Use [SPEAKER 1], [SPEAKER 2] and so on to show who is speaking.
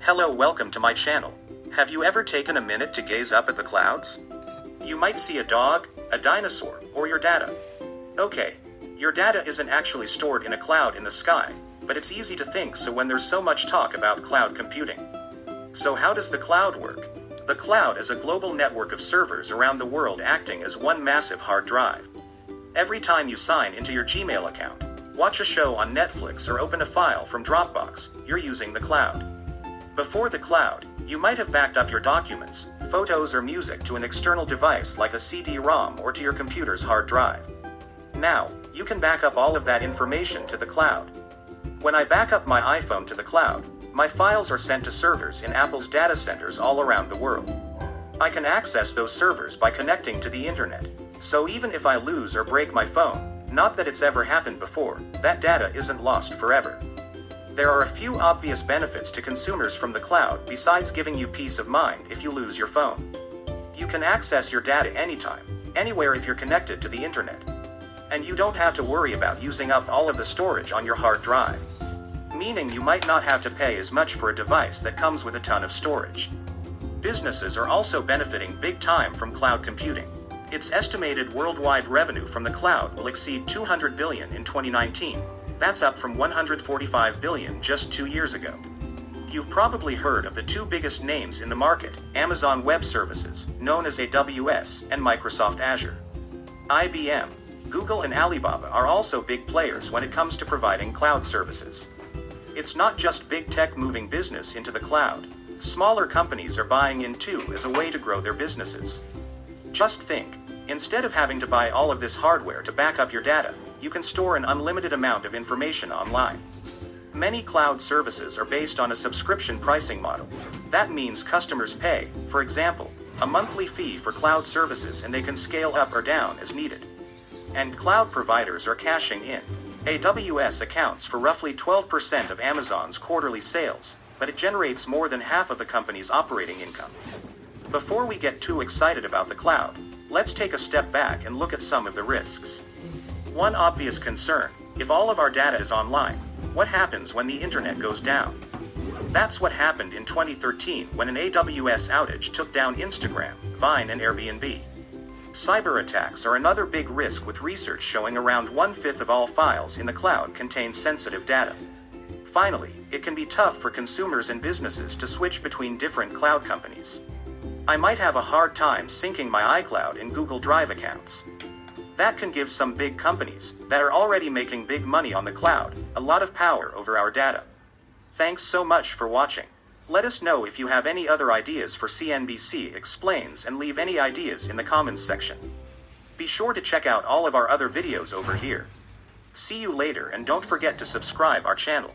[SPEAKER 1] Hello, welcome to my channel. Have you ever taken a minute to gaze up at the clouds? You might see a dog, a dinosaur, or your data. Okay, your data isn't actually stored in a cloud in the sky, but it's easy to think so when there's so much talk about cloud computing. So how does the cloud work? The cloud is a global network of servers around the world acting as one massive hard drive. Every time you sign into your Gmail account, watch a show on Netflix, or open a file from Dropbox, you're using the cloud. Before the cloud, you might have backed up your documents, photos, or music to an external device like a CD-ROM or to your computer's hard drive. Now, you can back up all of that information to the cloud. When I back up my iPhone to the cloud, my files are sent to servers in Apple's data centers all around the world. I can access those servers by connecting to the internet, so even if I lose or break my phone, not that it's ever happened before, that data isn't lost forever. There are a few obvious benefits to consumers from the cloud besides giving you peace of mind if you lose your phone. You can access your data anytime, anywhere if you're connected to the internet. And you don't have to worry about using up all of the storage on your hard drive. Meaning you might not have to pay as much for a device that comes with a ton of storage. Businesses are also benefiting big time from cloud computing. It's estimated worldwide revenue from the cloud will exceed $200 billion in 2019. That's up from $145 billion just 2 years ago. You've probably heard of the two biggest names in the market, Amazon Web Services, known as AWS, and Microsoft Azure. IBM, Google, and Alibaba are also big players when it comes to providing cloud services. It's not just big tech moving business into the cloud. Smaller companies are buying in too as a way to grow their businesses. Just think, instead of having to buy all of this hardware to back up your data, you can store an unlimited amount of information online. Many cloud services are based on a subscription pricing model. That means customers pay, for example, a monthly fee for cloud services, and they can scale up or down as needed. And cloud providers are cashing in. AWS accounts for roughly 12% of Amazon's quarterly sales, but it generates more than half of the company's operating income. Before we get too excited about the cloud, let's take a step back and look at some of the risks. One obvious concern: if all of our data is online, what happens when the internet goes down? That's what happened in 2013 when an AWS outage took down Instagram, Vine, and Airbnb. Cyber attacks are another big risk, with research showing around 1/5 of all files in the cloud contain sensitive data. Finally, it can be tough for consumers and businesses to switch between different cloud companies. I might have a hard time syncing my iCloud and Google Drive accounts. That can give some big companies that are already making big money on the cloud a lot of power over our data. Thanks so much for watching. Let us know if you have any other ideas for CNBC Explains, and leave any ideas in the comments section. Be sure to check out all of our other videos over here. See you later, and don't forget to subscribe our channel.